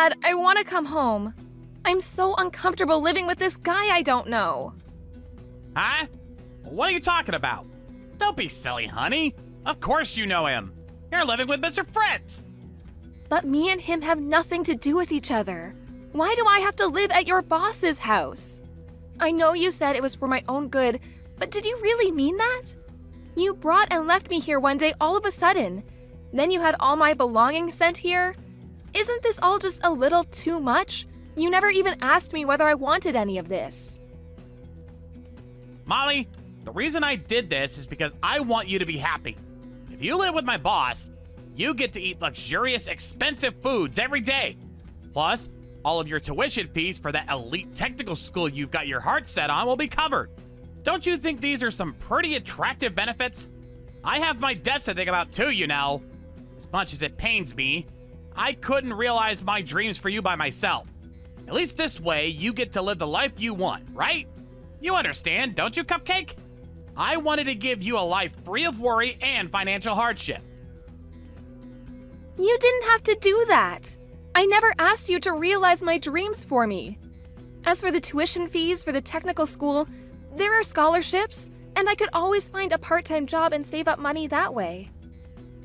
Dad, I want to come home. I'm so uncomfortable living with this guy I don't know. Huh? What are you talking about? Don't be silly, honey. Of course you know him. You're living with Mr. Fritz. But me and him have nothing to do with each other. Why do I have to live at your boss's house? I know you said it was for my own good, but did you really mean that? You brought and left me here one day all of a sudden. Then you had all my belongings sent here. Isn't this all just a little too much? You never even asked me whether I wanted any of this. Molly, the reason I did this is because I want you to be happy. If you live with my boss, you get to eat luxurious, expensive foods every day. Plus, all of your tuition fees for that elite technical school you've got your heart set on will be covered. Don't you think these are some pretty attractive benefits? I have my debts to think about too, you know. As much as it pains me, I couldn't realize my dreams for you by myself. At least this way, you get to live the life you want, right? You understand, don't you, Cupcake? I wanted to give you a life free of worry and financial hardship. You didn't have to do that. I never asked you to realize my dreams for me. As for the tuition fees for the technical school, there are scholarships, and I could always find a part-time job and save up money that way.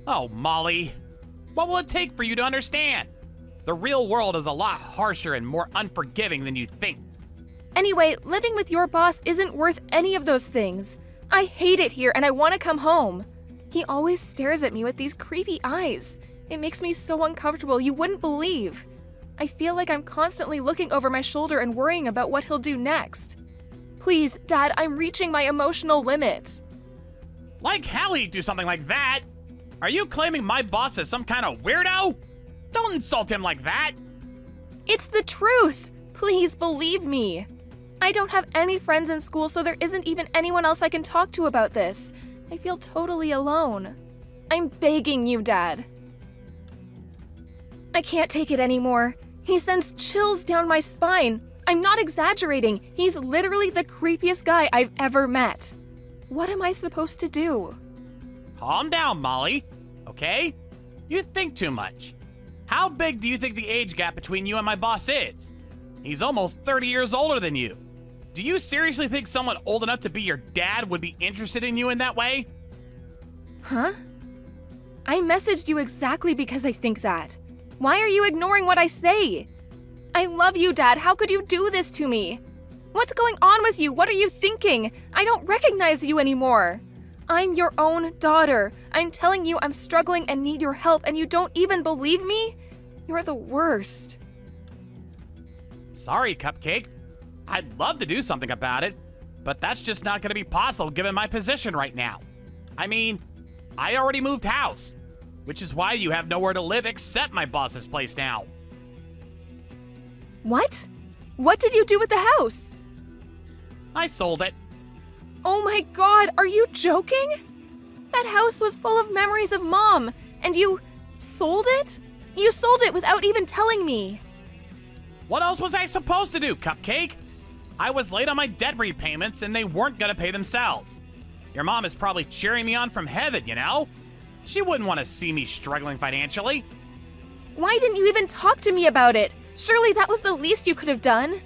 Oh, Molly. What will it take for you to understand? The real world is a lot harsher and more unforgiving than you think. Anyway, living with your boss isn't worth any of those things. I hate it here and I want to come home. He always stares at me with these creepy eyes. It makes me so uncomfortable you wouldn't believe. I feel like I'm constantly looking over my shoulder and worrying about what he'll do next. Please, Dad, I'm reaching my emotional limit. Like hell he'd do something like that. Are you claiming my boss is some kind of weirdo? Don't insult him like that. It's the truth. Please believe me. I don't have any friends in school, so there isn't even anyone else I can talk to about this. I feel totally alone. I'm begging you, Dad. I can't take it anymore. He sends chills down my spine. I'm not exaggerating. He's literally the creepiest guy I've ever met. What am I supposed to do? Calm down, Molly. Okay? You think too much. How big do you think the age gap between you and my boss is? He's almost 30 years older than you. Do you seriously think someone old enough to be your dad would be interested in you in that way? Huh? I messaged you exactly because I think that. Why are you ignoring what I say? I love you, Dad. How could you do this to me? What's going on with you? What are you thinking? I don't recognize you anymore. I'm your own daughter. I'm telling you I'm struggling and need your help, and you don't even believe me? You're the worst. Sorry, Cupcake. I'd love to do something about it, but that's just not going to be possible given my position right now. I mean, I already moved house, which is why you have nowhere to live except my boss's place now. What? What did you do with the house? I sold it. Oh my God, are you joking? That house was full of memories of Mom, and you sold it? You sold it without even telling me. What else was I supposed to do, Cupcake? I was late on my debt repayments and they weren't gonna pay themselves. Your mom is probably cheering me on from heaven, you know? She wouldn't want to see me struggling financially. Why didn't you even talk to me about it? Surely that was the least you could have done.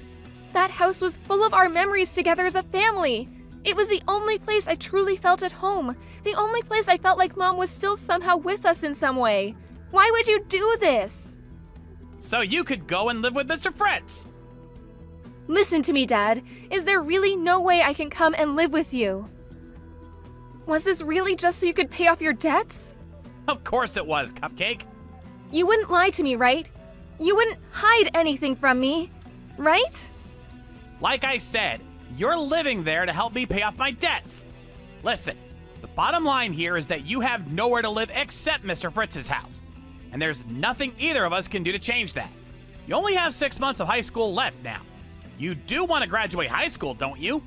That house was full of our memories together as a family. It was the only place I truly felt at home. The only place I felt like Mom was still somehow with us in some way. Why would you do this? So you could go and live with Mr. Fritz. Listen to me, Dad. Is there really no way I can come and live with you? Was this really just so you could pay off your debts? Of course it was, Cupcake. You wouldn't lie to me, right? You wouldn't hide anything from me, right? Like I said, you're living there to help me pay off my debts. Listen, the bottom line here is that you have nowhere to live except Mr. Fritz's house. And there's nothing either of us can do to change that. You only have 6 months of high school left now. You do want to graduate high school, don't you?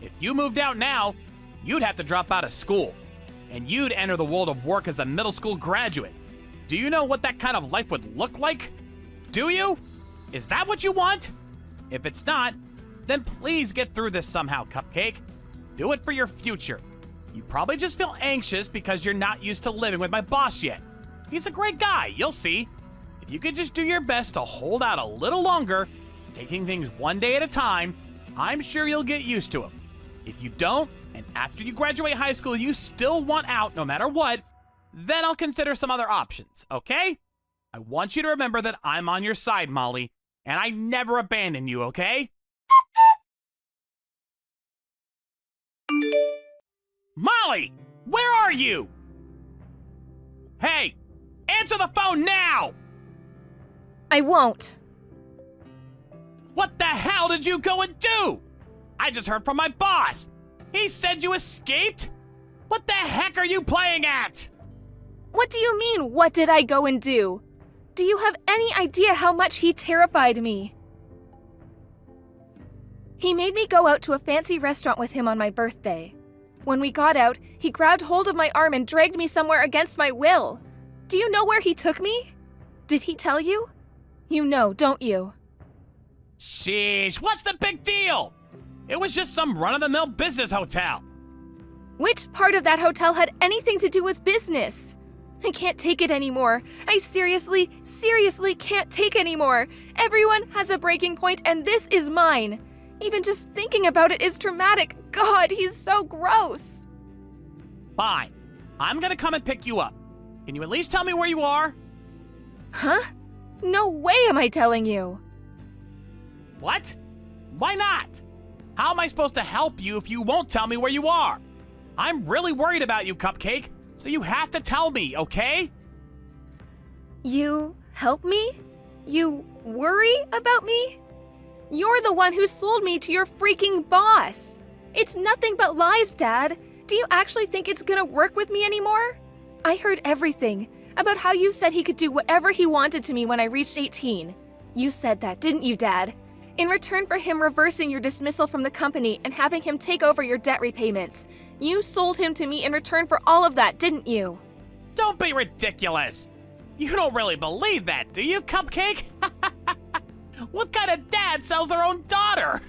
If you moved out now, you'd have to drop out of school. And you'd enter the world of work as a middle school graduate. Do you know what that kind of life would look like? Do you? Is that what you want? If it's not, then please get through this somehow, Cupcake. Do it for your future. You probably just feel anxious because you're not used to living with my boss yet. He's a great guy, you'll see. If you could just do your best to hold out a little longer, taking things one day at a time, I'm sure you'll get used to them. If you don't, and after you graduate high school you still want out no matter what, then I'll consider some other options, okay? I want you to remember that I'm on your side, Molly, and I never abandon you, okay? Molly, where are you? Hey, answer the phone now! I won't. What the hell did you go and do? I just heard from my boss. He said you escaped? What the heck are you playing at? What do you mean, what did I go and do? Do you have any idea how much he terrified me? He made me go out to a fancy restaurant with him on my birthday. When we got out, he grabbed hold of my arm and dragged me somewhere against my will. Do you know where he took me? Did he tell you? You know, don't you? Sheesh, what's the big deal? It was just some run-of-the-mill business hotel. Which part of that hotel had anything to do with business? I can't take it anymore. I seriously can't take anymore. Everyone has a breaking point, and this is mine. Even just thinking about it is traumatic. God, he's so gross. Fine. I'm gonna come and pick you up. Can you at least tell me where you are? Huh? No way am I telling you. What? Why not? How am I supposed to help you if you won't tell me where you are? I'm really worried about you, Cupcake, so you have to tell me, okay? You help me? You worry about me? You're the one who sold me to your freaking boss. It's nothing but lies, Dad. Do you actually think it's gonna work with me anymore? I heard everything about how you said he could do whatever he wanted to me when I reached 18. You said that, didn't you, Dad? In return for him reversing your dismissal from the company and having him take over your debt repayments. You sold him to me in return for all of that, didn't you? Don't be ridiculous. You don't really believe that, do you, Cupcake? What kind of dad sells their own daughter?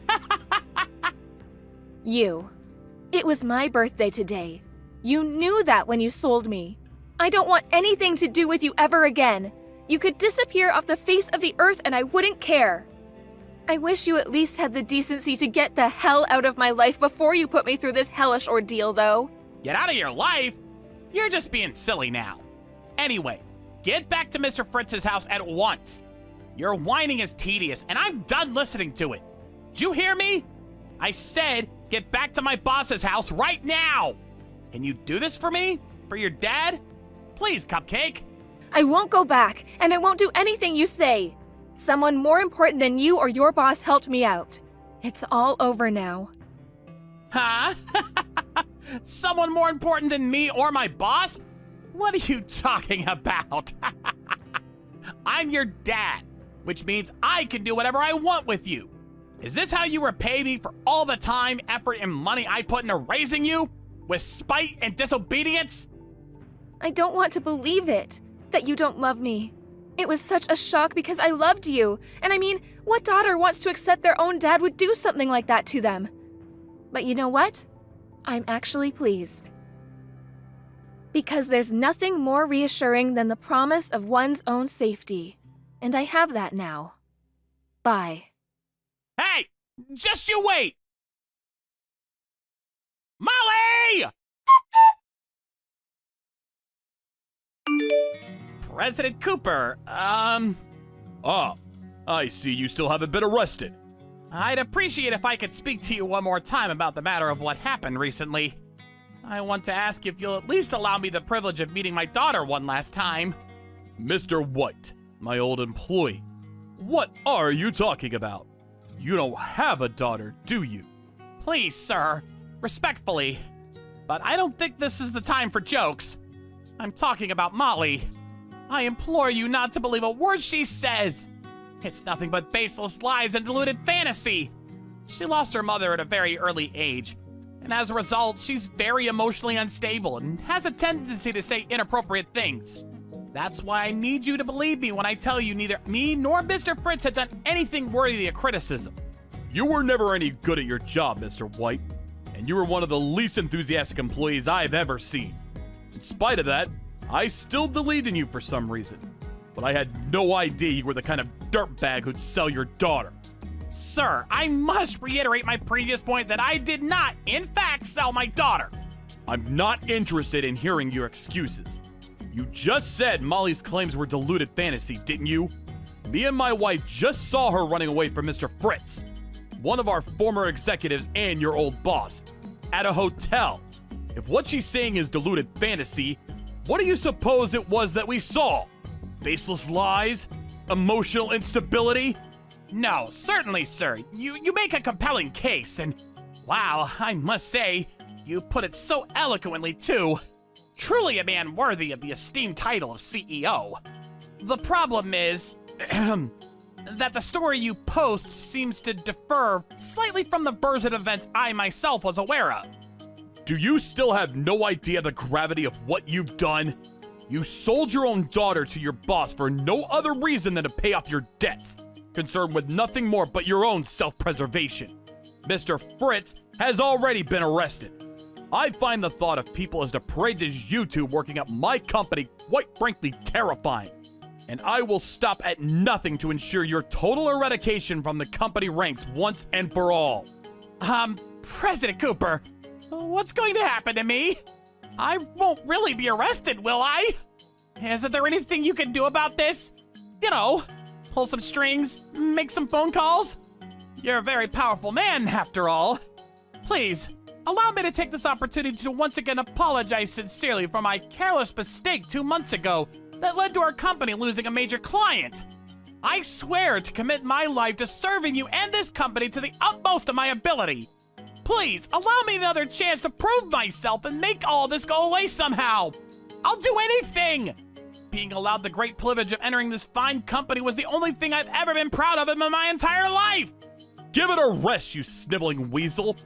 You. It was my birthday today. You knew that when you sold me. I don't want anything to do with you ever again. You could disappear off the face of the earth and I wouldn't care. I wish you at least had the decency to get the hell out of my life before you put me through this hellish ordeal, though. Get out of your life? You're just being silly now. Anyway, get back to Mr. Fritz's house at once. Your whining is tedious, and I'm done listening to it. Did you hear me? I said get back to my boss's house right now. Can you do this for me? For your dad? Please, Cupcake. I won't go back, and I won't do anything you say. Someone more important than you or your boss helped me out. It's all over now. Huh? Someone more important than me or my boss? What are you talking about? I'm your dad, which means I can do whatever I want with you. Is this how you repay me for all the time, effort, and money I put into raising you? With spite and disobedience? I don't want to believe it, that you don't love me. It was such a shock because I loved you. And I mean, what daughter wants to accept their own dad would do something like that to them? But you know what? I'm actually pleased. Because there's nothing more reassuring than the promise of one's own safety. And I have that now. Bye. Hey! Just you wait! Molly! President Cooper, Oh, I see you still haven't been arrested. I'd appreciate if I could speak to you one more time about the matter of what happened recently. I want to ask if you'll at least allow me the privilege of meeting my daughter one last time. Mr. White, my old employee, what are you talking about? You don't have a daughter, do you? Please, sir, respectfully, but I don't think this is the time for jokes. I'm talking about Molly. I implore you not to believe a word she says. It's nothing but baseless lies and deluded fantasy. She lost her mother at a very early age, and as a result, she's very emotionally unstable and has a tendency to say inappropriate things. That's why I need you to believe me when I tell you neither me nor Mr. Fritz had done anything worthy of criticism. You were never any good at your job, Mr. White, and you were one of the least enthusiastic employees I've ever seen. In spite of that, I still believed in you for some reason. but I had no idea you were the kind of dirtbag who'd sell your daughter. Sir, I must reiterate my previous point that I did not, in fact, sell my daughter. I'm not interested in hearing your excuses. You just said Molly's claims were deluded fantasy, didn't you? Me and my wife just saw her running away from Mr. Fritz, one of our former executives and your old boss, at a hotel. If what she's saying is deluded fantasy, what do you suppose it was that we saw? Baseless lies? Emotional instability? No, certainly, sir. You make a compelling case, and wow, I must say, you put it so eloquently, too. Truly a man worthy of the esteemed title of CEO. The problem is that the story you post seems to differ slightly from the version of events I myself was aware of. Do you still have no idea the gravity of what you've done? You sold your own daughter to your boss for no other reason than to pay off your debts, concerned with nothing more but your own self-preservation. Mr. Fritz has already been arrested. I find the thought of people as depraved as you two working at my company quite frankly terrifying. And I will stop at nothing to ensure your total eradication from the company ranks once and for all. President Cooper, what's going to happen to me? I won't really be arrested, will I? Isn't there anything you can do about this? You know, pull some strings, make some phone calls? You're a very powerful man, after all. Please, allow me to take this opportunity to once again apologize sincerely for my careless mistake 2 months ago that led to our company losing a major client. I swear to commit my life to serving you and this company to the utmost of my ability. Please, allow me another chance to prove myself and make all this go away somehow. I'll do anything. Being allowed the great privilege of entering this fine company was the only thing I've ever been proud of in my entire life. Give it a rest, you sniveling weasel.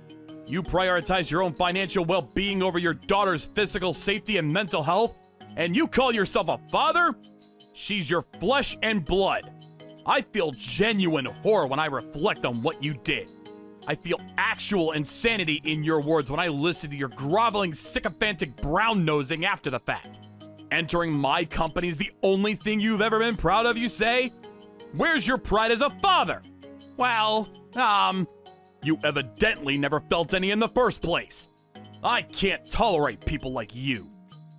You prioritize your own financial well-being over your daughter's physical safety and mental health, and you call yourself a father? She's your flesh and blood. I feel genuine horror when I reflect on what you did. I feel actual insanity in your words when I listen to your groveling, sycophantic brown-nosing after the fact. Entering my company's the only thing you've ever been proud of, you say? Where's your pride as a father? Well, You evidently never felt any in the first place. I can't tolerate people like you.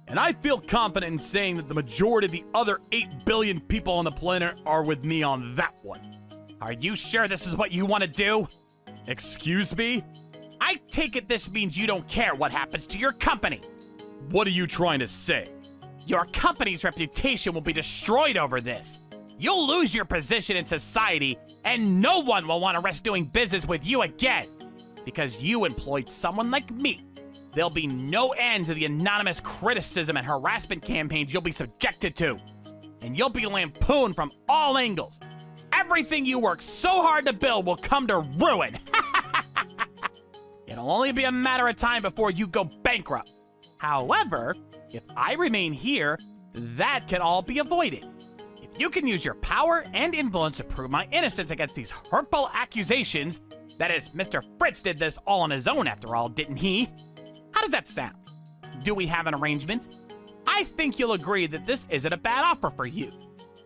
And I feel confident in saying that the majority of the other 8 billion people on the planet are with me on that one. Are you sure this is what you want to do? Excuse me? I take it this means you don't care what happens to your company. What are you trying to say? Your company's reputation will be destroyed over this. You'll lose your position in society, and no one will want to risk doing business with you again. Because you employed someone like me. There'll be no end to the anonymous criticism and harassment campaigns you'll be subjected to. And you'll be lampooned from all angles. Everything you worked so hard to build will come to ruin. It'll only be a matter of time before you go bankrupt. However, if I remain here, that can all be avoided. If you can use your power and influence to prove my innocence against these hurtful accusations, that is, Mr. Fritz did this all on his own after all, didn't he? How does that sound? Do we have an arrangement? I think you'll agree that this isn't a bad offer for you.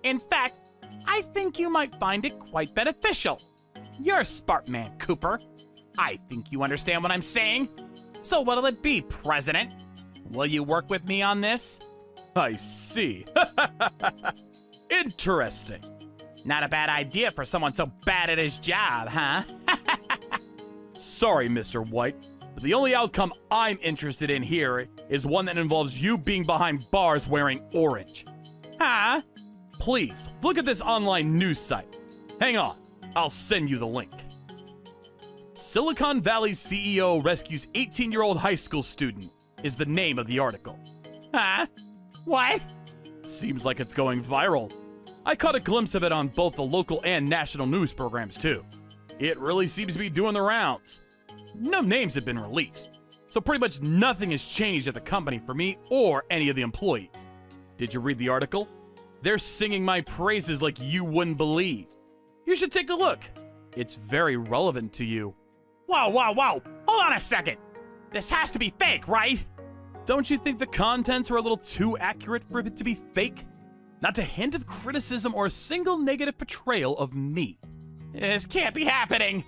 In fact, I think you might find it quite beneficial. You're a smart man, Cooper. I think you understand what I'm saying. So what'll it be, President? Will you work with me on this? I see. Interesting. Not a bad idea for someone so bad at his job, huh? Sorry, Mr. White, but the only outcome I'm interested in here is one that involves you being behind bars wearing orange. Huh? Please, look at this online news site. Hang on, I'll send you the link. Silicon Valley CEO rescues 18-year-old high school student is the name of the article. Huh? What? Seems like it's going viral. I caught a glimpse of it on both the local and national news programs too. It really seems to be doing the rounds. No names have been released, so pretty much nothing has changed at the company for me or any of the employees. Did you read the article? They're singing my praises like you wouldn't believe. You should take a look. It's very relevant to you. Whoa, whoa, whoa! Hold on a second! This has to be fake, right? Don't you think the contents are a little too accurate for it to be fake? not to hint of criticism or a single negative portrayal of me. This can't be happening.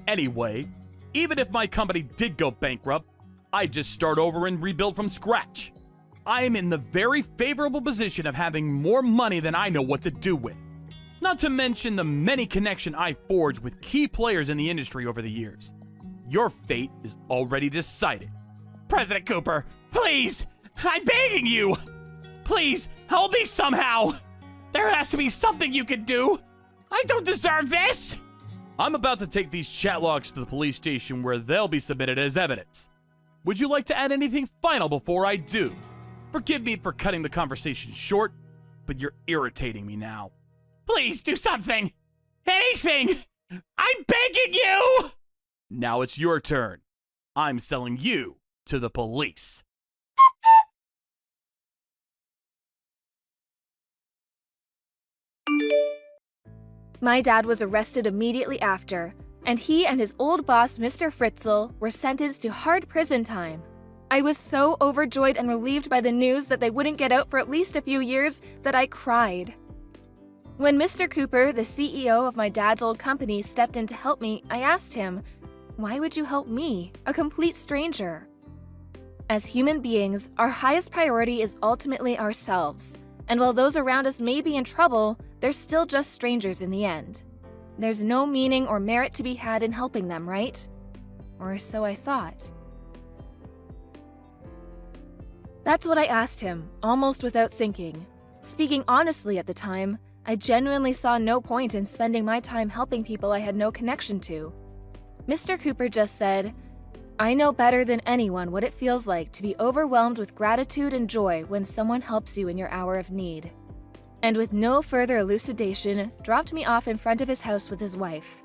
Anyway, even if my company did go bankrupt, I'd just start over and rebuild from scratch. I am in the very favorable position of having more money than I know what to do with. Not to mention the many connections I forged with key players in the industry over the years. Your fate is already decided. President Cooper, please! I'm begging you! Please, help me somehow! There has to be something you can do! I don't deserve this! I'm about to take these chat logs to the police station where they'll be submitted as evidence. Would you like to add anything final before I do? Forgive me for cutting the conversation short, but you're irritating me now. Please do something! Anything! I'm begging you! Now it's your turn. I'm selling you to the police. My dad was arrested immediately after, and he and his old boss, Mr. Fritzl, were sentenced to hard prison time. I was so overjoyed and relieved by the news that they wouldn't get out for at least a few years that I cried. When Mr. Cooper, the CEO of my dad's old company, stepped in to help me, I asked him, "Why would you help me, a complete stranger?" As human beings, our highest priority is ultimately ourselves. And while those around us may be in trouble, they're still just strangers in the end. There's no meaning or merit to be had in helping them, right? Or so I thought. That's what I asked him, almost without thinking. Speaking honestly at the time, I genuinely saw no point in spending my time helping people I had no connection to. Mr. Cooper just said, "I know better than anyone what it feels like to be overwhelmed with gratitude and joy when someone helps you in your hour of need." And with no further elucidation, dropped me off in front of his house with his wife.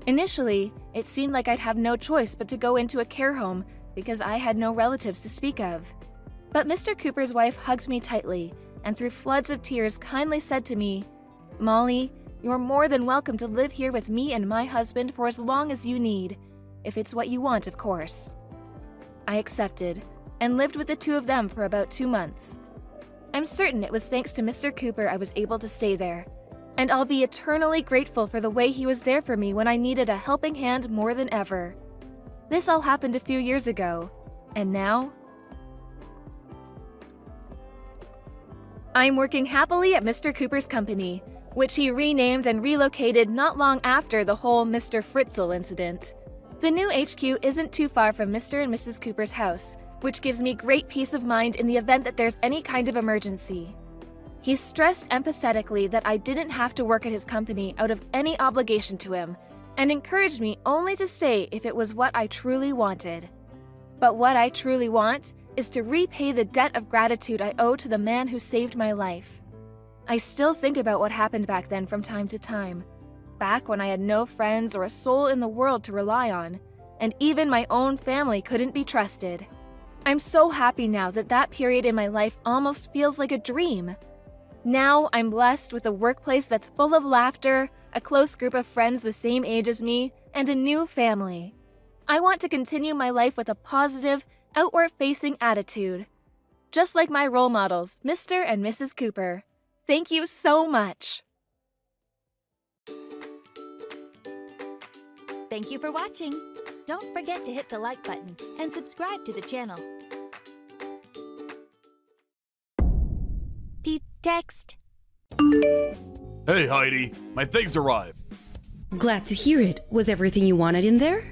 Initially, it seemed like I'd have no choice but to go into a care home because I had no relatives to speak of. But Mr. Cooper's wife hugged me tightly and through floods of tears kindly said to me, "Molly, you're more than welcome to live here with me and my husband for as long as you need. If it's what you want, of course." I accepted, and lived with the two of them for about 2 months. I'm certain it was thanks to Mr. Cooper I was able to stay there, and I'll be eternally grateful for the way he was there for me when I needed a helping hand more than ever. This all happened a few years ago, and now I'm working happily at Mr. Cooper's company, which he renamed and relocated not long after the whole Mr. Fritzl incident. The new HQ isn't too far from Mr. and Mrs. Cooper's house, which gives me great peace of mind in the event that there's any kind of emergency. He stressed empathetically that I didn't have to work at his company out of any obligation to him, and encouraged me only to stay if it was what I truly wanted. But what I truly want is to repay the debt of gratitude I owe to the man who saved my life. I still think about what happened back then from time to time, back when I had no friends or a soul in the world to rely on, and even my own family couldn't be trusted. I'm so happy now that that period in my life almost feels like a dream. Now I'm blessed with a workplace that's full of laughter, a close group of friends the same age as me, and a new family. I want to continue my life with a positive, outward-facing attitude. Just like my role models, Mr. and Mrs. Cooper. Thank you so much. Thank you for watching. Don't forget to hit the like button and subscribe to the channel. Peep text. Hey Heidi, my things arrived. Glad to hear it. Was everything you wanted in there?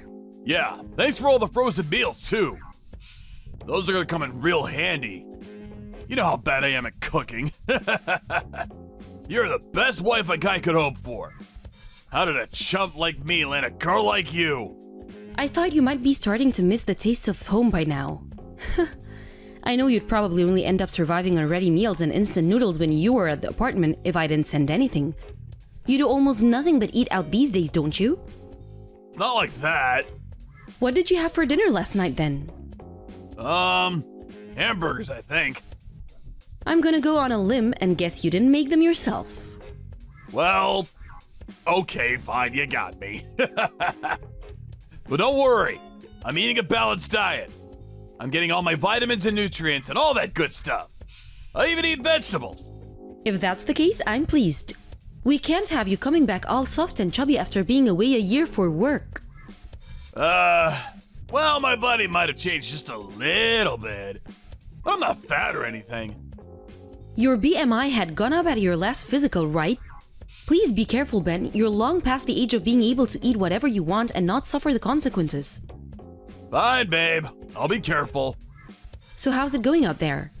Yeah, thanks for all the frozen meals too. Those are gonna come in real handy. You know how bad I am at cooking. You're the best wife a guy could hope for. How did a chump like me land a girl like you? I thought you might be starting to miss the taste of home by now. I know you'd probably only end up surviving on ready meals and instant noodles when you were at the apartment if I didn't send anything. You do almost nothing but eat out these days, don't you? It's not like that. What did you have for dinner last night then? Hamburgers, I think. I'm gonna go on a limb and guess you didn't make them yourself. Well, okay, fine, you got me. But don't worry, I'm eating a balanced diet. I'm getting all my vitamins and nutrients and all that good stuff. I even eat vegetables. If that's the case, I'm pleased. We can't have you coming back all soft and chubby after being away a year for work. Well, my body might have changed just a little bit. But I'm not fat or anything. Your BMI had gone up at your last physical, right? Please be careful, Ben. You're long past the age of being able to eat whatever you want and not suffer the consequences. Fine, babe. I'll be careful. So how's it going out there?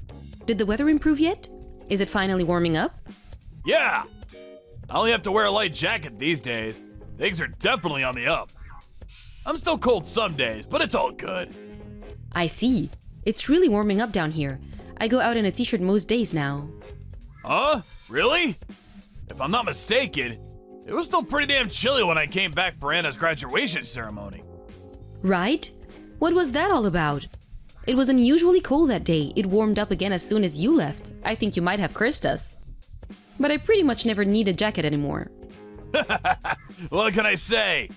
Did the weather improve yet? Is it finally warming up? Yeah! I only have to wear a light jacket these days. Things are definitely on the up. I'm still cold some days, but it's all good. I see. It's really warming up down here. I go out in a t-shirt most days now. Huh? Really? If I'm not mistaken, it was still pretty damn chilly when I came back for Anna's graduation ceremony. Right? What was that all about? It was unusually cold that day. It warmed up again as soon as you left. I think you might have cursed us. But I pretty much never need a jacket anymore. What can I say?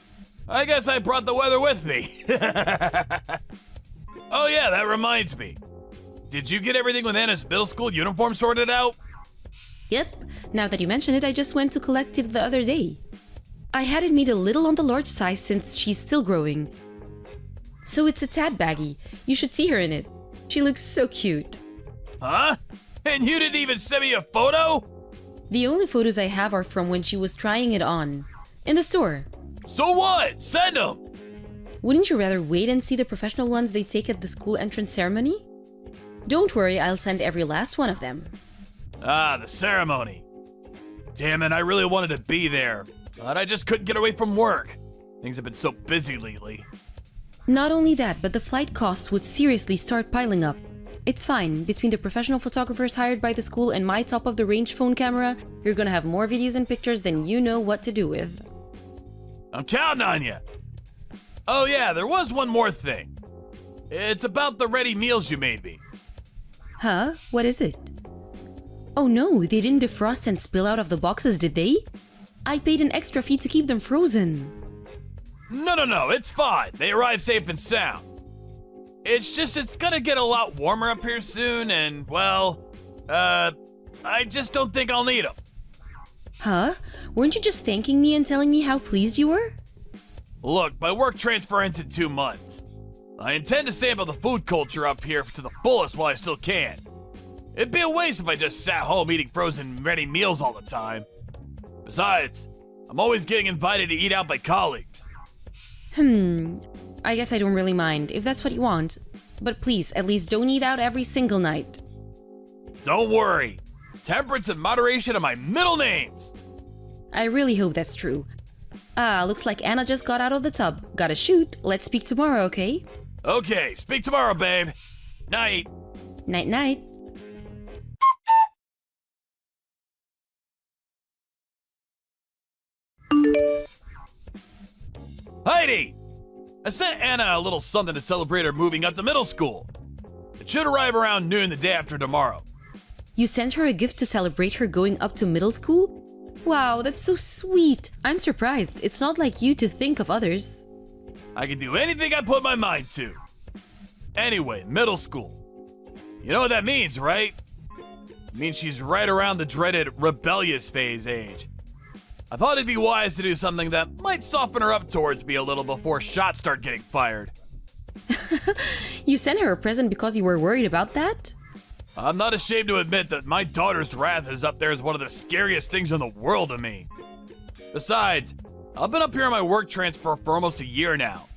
I guess I brought the weather with me. Oh yeah, that reminds me. Did you get everything with Anna's middle school uniform sorted out? Yep. Now that you mention it, I just went to collect it the other day. I had it made a little on the large size since she's still growing. So it's a tad baggy. You should see her in it. She looks so cute. Huh? And you didn't even send me a photo? The only photos I have are from when she was trying it on. In the store. So what? Send them! Wouldn't you rather wait and see the professional ones they take at the school entrance ceremony? Don't worry, I'll send every last one of them. Ah, the ceremony. Damn it, I really wanted to be there, but I just couldn't get away from work. Things have been so busy lately. Not only that, but the flight costs would seriously start piling up. It's fine. Between the professional photographers hired by the school and my top-of-the-range phone camera, you're gonna have more videos and pictures than you know what to do with. I'm counting on you. Oh yeah, there was one more thing. It's about the ready meals you made me. Huh? What is it? Oh no, they didn't defrost and spill out of the boxes, did they? I paid an extra fee to keep them frozen. No, it's fine. They arrived safe and sound. It's just it's gonna get a lot warmer up here soon and, well, I just don't think I'll need them. Huh? Weren't you just thanking me and telling me how pleased you were? Look, my work transfer ends in 2 months. I intend to sample the food culture up here to the fullest while I still can. It'd be a waste if I just sat home eating frozen ready meals all the time. Besides, I'm always getting invited to eat out by colleagues. I guess I don't really mind, if that's what you want. But please, at least don't eat out every single night. Don't worry. Temperance and moderation are my middle names. I really hope that's true. Looks like Anna just got out of the tub. Gotta shoot. Let's speak tomorrow, okay? Okay, speak tomorrow, babe. Night. Night-night. Heidi! I sent Anna a little something to celebrate her moving up to middle school. It should arrive around noon the day after tomorrow. You sent her a gift to celebrate her going up to middle school? Wow, that's so sweet. I'm surprised. It's not like you to think of others. I can do anything I put my mind to. Anyway, middle school. You know what that means, right? It means she's right around the dreaded rebellious phase age. I thought it'd be wise to do something that might soften her up towards me a little before shots start getting fired. You sent her a present because you were worried about that? I'm not ashamed to admit that my daughter's wrath is up there as one of the scariest things in the world to me. Besides, I've been up here on my work transfer for almost a year now.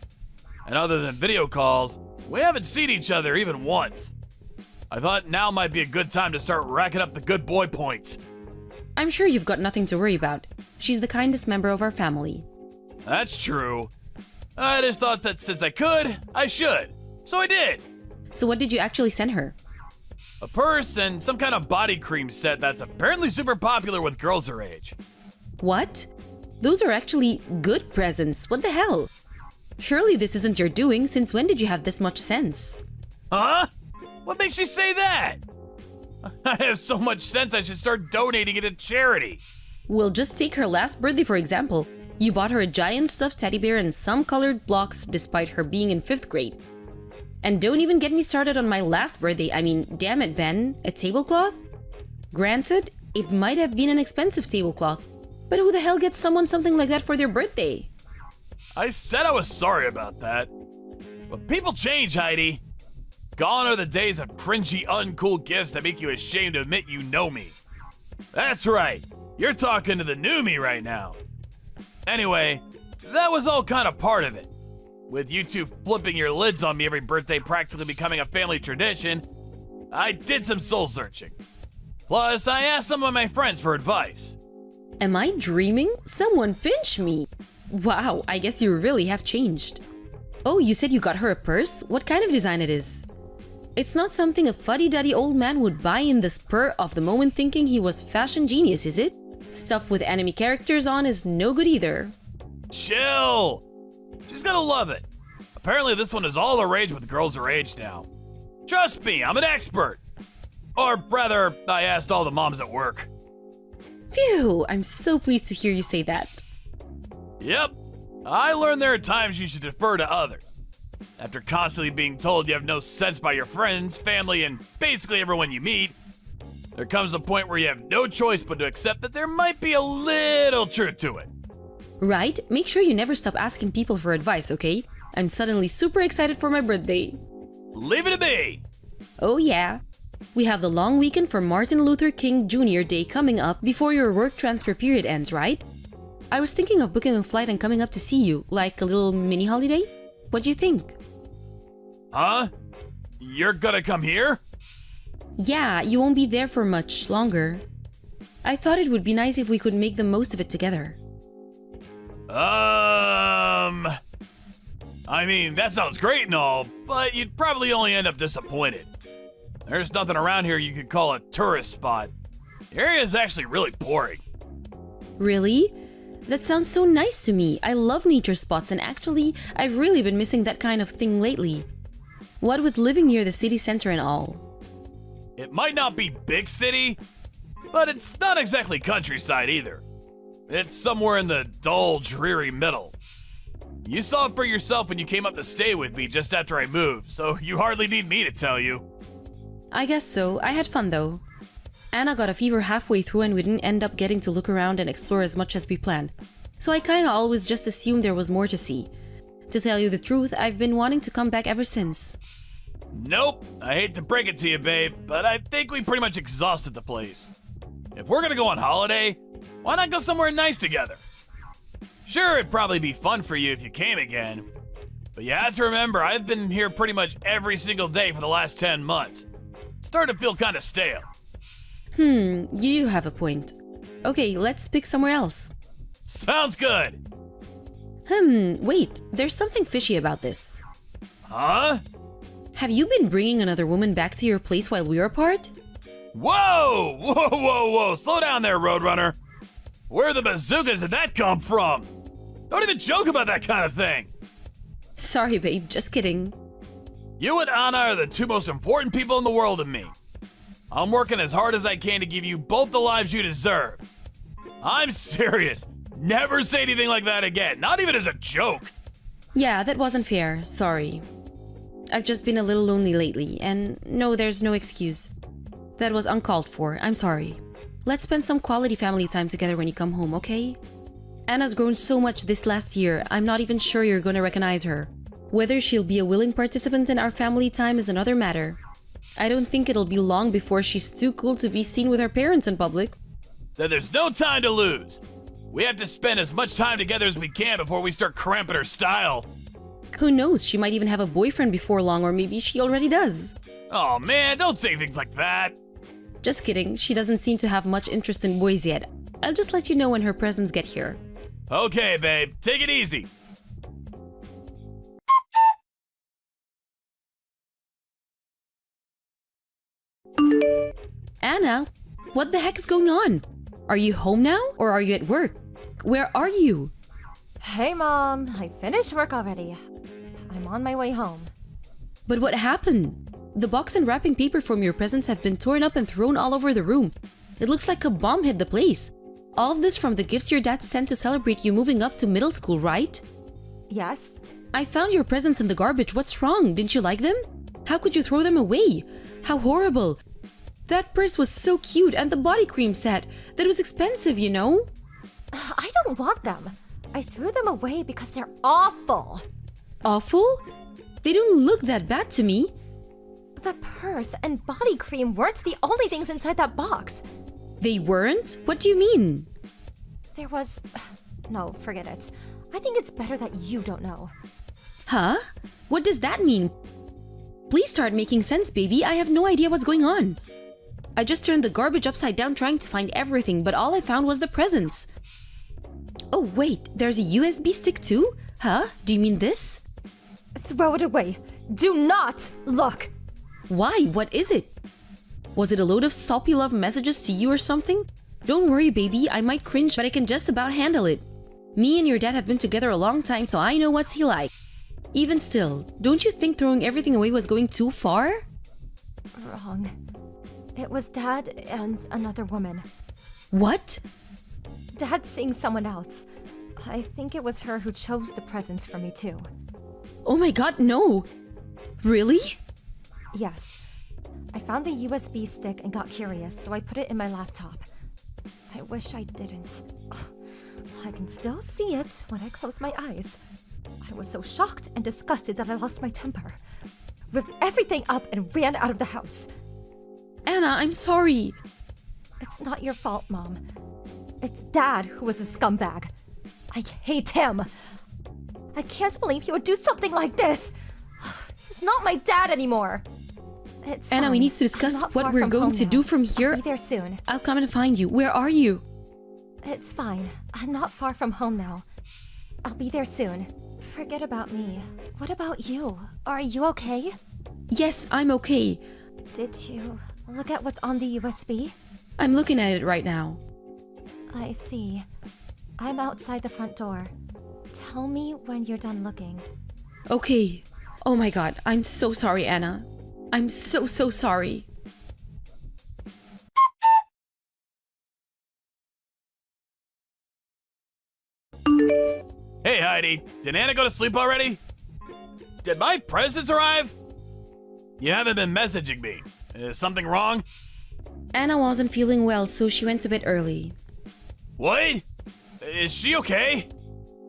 And other than video calls, we haven't seen each other even once. I thought now might be a good time to start racking up the good boy points. I'm sure you've got nothing to worry about. She's the kindest member of our family. That's true. I just thought that since I could, I should. So I did. So what did you actually send her? A purse and some kind of body cream set that's apparently super popular with girls her age. What? Those are actually good presents. What the hell? Surely this isn't your doing. Since when did you have this much sense? Huh? What makes you say that? I have so much sense I should start donating it to charity. We'll just take her last birthday for example. You bought her a giant stuffed teddy bear and some colored blocks despite her being in 5th grade. And don't even get me started on my last birthday. I mean, damn it, Ben. A tablecloth? Granted, It might have been an expensive tablecloth, but who the hell gets someone something like that for their birthday? I said I was sorry about that. But people change, Heidi. Gone are the days of cringy, uncool gifts that make you ashamed to admit you know me. That's right. You're talking to the new me right now. Anyway, that was all kind of part of it. With you two flipping your lids on me every birthday practically becoming a family tradition, I did some soul searching. Plus, I asked some of my friends for advice. Am I dreaming? Someone pinch me! Wow, I guess you really have changed. Oh, you said you got her a purse? What kind of design it is? It's not something a fuddy-duddy old man would buy in the spur of the moment thinking he was fashion genius, is it? Stuff with anime characters on is no good either. Chill! She's gonna love it. Apparently this one is all the rage with girls her age now. Trust me, I'm an expert. Or rather, I asked all the moms at work. Phew, I'm so pleased to hear you say that. Yep, I learned there are times you should defer to others. After constantly being told you have no sense by your friends, family, and basically everyone you meet, there comes a point where you have no choice but to accept that there might be a little truth to it. Right? Make sure you never stop asking people for advice, okay? I'm suddenly super excited for my birthday. Leave it to me! Oh yeah. We have the long weekend for Martin Luther King Jr. Day coming up before your work transfer period ends, right? I was thinking of booking a flight and coming up to see you, like a little mini holiday. What do you think? Huh? You're gonna come here? Yeah, you won't be there for much longer. I thought it would be nice if we could make the most of it together. I mean, that sounds great and all, but you'd probably only end up disappointed. There's nothing around here you could call a tourist spot. The area is actually really boring. Really? That sounds so nice to me. I love nature spots, and actually, I've really been missing that kind of thing lately. What with living near the city center and all. It might not be big city, but it's not exactly countryside either. It's somewhere in the dull, dreary middle. You saw it for yourself when you came up to stay with me just after I moved, so you hardly need me to tell you. I guess so. I had fun though. Anna got a fever halfway through and we didn't end up getting to look around and explore as much as we planned. So I kinda always just assumed there was more to see. To tell you the truth, I've been wanting to come back ever since. Nope, I hate to break it to you, babe, but I think we pretty much exhausted the place. If we're gonna go on holiday, why not go somewhere nice together? Sure, it'd probably be fun for you if you came again, but you have to remember I've been here pretty much every single day for the last 10 months. It's starting to feel kinda stale. You do have a point. Okay, let's pick somewhere else. Sounds good. Wait, there's something fishy about this. Huh? Have you been bringing another woman back to your place while we were apart? Whoa! Whoa, whoa, whoa! Slow down there, Roadrunner! Where the bazookas did that come from? Don't even joke about that kind of thing! Sorry, babe, just kidding. You and Anna are the two most important people in the world to me. I'm working as hard as I can to give you both the lives you deserve. I'm serious. Never say anything like that again, not even as a joke. Yeah, that wasn't fair, sorry. I've just been a little lonely lately, and no, there's no excuse. That was uncalled for, I'm sorry. Let's spend some quality family time together when you come home, okay? Anna's grown so much this last year, I'm not even sure you're gonna recognize her. Whether she'll be a willing participant in our family time is another matter. I don't think it'll be long before she's too cool to be seen with her parents in public. Then there's no time to lose. We have to spend as much time together as we can before we start cramping her style. Who knows, she might even have a boyfriend before long, or maybe she already does. Oh man, don't say things like that. Just kidding, she doesn't seem to have much interest in boys yet. I'll just let you know when her presents get here. Okay, babe, take it easy. Anna, what the heck is going on? Are you home now, or are you at work? Where are you? Hey, Mom. I finished work already. I'm on my way home. But what happened? The box and wrapping paper from your presents have been torn up and thrown all over the room. It looks like a bomb hit the place. All of this from the gifts your dad sent to celebrate you moving up to middle school, right? Yes? I found your presents in the garbage. What's wrong? Didn't you like them? How could you throw them away? How horrible. That purse was so cute, and the body cream set. That was expensive, you know? I don't want them. I threw them away because they're awful. Awful? They don't look that bad to me. The purse and body cream weren't the only things inside that box. They weren't? What do you mean? There was... No, forget it. I think it's better that you don't know. Huh? What does that mean? Please start making sense, baby. I have no idea what's going on. I just turned the garbage upside down trying to find everything, but all I found was the presents. Oh wait, there's a USB stick too? Huh? Do you mean this? Throw it away. Do not look. Why? What is it? Was it a load of soppy love messages to you or something? Don't worry, baby. I might cringe, but I can just about handle it. Me and your dad have been together a long time, so I know what's he like. Even still, don't you think throwing everything away was going too far? Wrong. It was Dad and another woman. What? Dad's seeing someone else. I think it was her who chose the presents for me too. Oh my god, no! Really? Yes. I found the USB stick and got curious, so I put it in my laptop. I wish I didn't. Ugh. I can still see it when I close my eyes. I was so shocked and disgusted that I lost my temper. Ripped everything up and ran out of the house. Anna, I'm sorry. It's not your fault, Mom. It's Dad who was a scumbag. I hate him. I can't believe he would do something like this. He's not my dad anymore. It's Anna, fine. we need to I'm discuss not what far we're from going home to now. do from here. I'll be there soon. I'll come and find you. Where are you? It's fine. I'm not far from home now. I'll be there soon. Forget about me. What about you? Are you okay? Yes, I'm okay. Did you look at what's on the USB? I'm looking at it right now. I see. I'm outside the front door. Tell me when you're done looking. Okay. Oh my god, I'm so sorry, Anna. I'm so sorry. Hey, Heidi. Did Anna go to sleep already? Did my presents arrive? You haven't been messaging me. Is something wrong? Anna wasn't feeling well, so she went to bed early. What? Is she okay?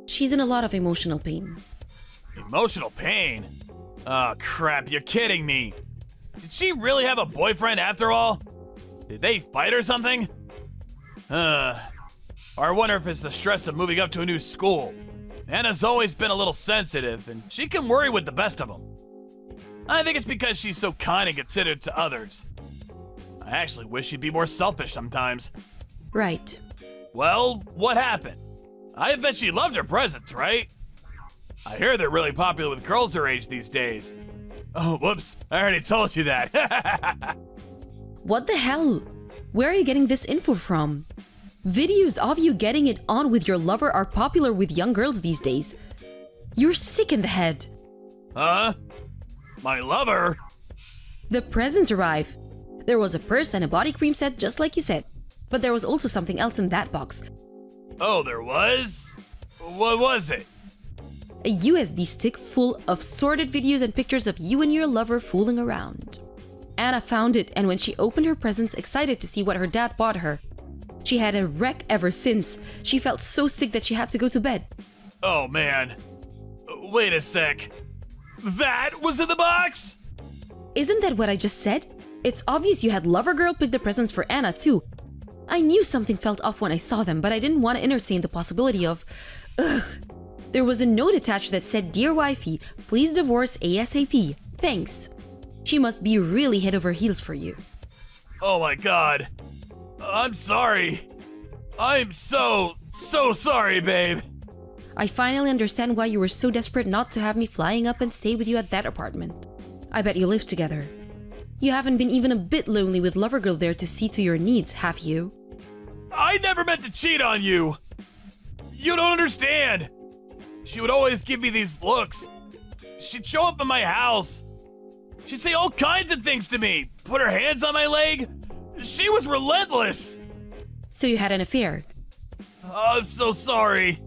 She's in a lot of emotional pain. Emotional pain? Oh, crap, you're kidding me. Did she really have a boyfriend after all? Did they fight or something? Or I wonder if it's the stress of moving up to a new school. Anna's always been a little sensitive, and she can worry with the best of them. I think it's because she's so kind and considerate to others. I actually wish she'd be more selfish sometimes. Right. Well, what happened? I bet she loved her presents, right? I hear they're really popular with girls her age these days. Oh, whoops, I already told you that. What the hell? Where are you getting this info from? Videos of you getting it on with your lover are popular with young girls these days. You're sick in the head. Huh? My lover? The presents arrive. There was a purse and a body cream set just like you said. But there was also something else in that box. Oh, there was? What was it? A USB stick full of sorted videos and pictures of you and your lover fooling around. Anna found it, and when she opened her presents, excited to see what her dad bought her. She had a wreck ever since. She felt so sick that she had to go to bed. Oh, man. Wait a sec. That was in the box? Isn't that what I just said? It's obvious you had lover girl pick the presents for Anna too. I knew something felt off when I saw them, but I didn't want to entertain the possibility of... Ugh. There was a note attached that said, "Dear wifey, please divorce ASAP. Thanks." She must be really head over heels for you. Oh my god. I'm sorry. I'm so sorry, babe. I finally understand why you were so desperate not to have me flying up and stay with you at that apartment. I bet you live together. You haven't been even a bit lonely with lover girl there to see to your needs, have you? I never meant to cheat on you. You don't understand. She would always give me these looks. She'd show up in my house. She'd say all kinds of things to me. Put her hands on my leg. She was relentless. So you had an affair? I'm so sorry.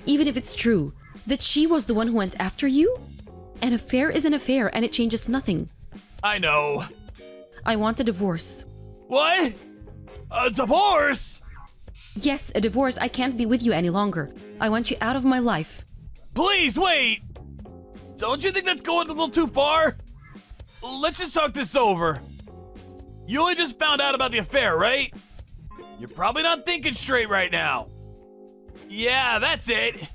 Even if it's true that she was the one who went after you? An affair is an affair and it changes nothing. I know. I want a divorce. What? A divorce? Yes, a divorce. I can't be with you any longer. I want you out of my life. Please, wait! Don't you think that's going a little too far? Let's just talk this over. You only just found out about the affair, right? You're probably not thinking straight right now. Yeah, that's it.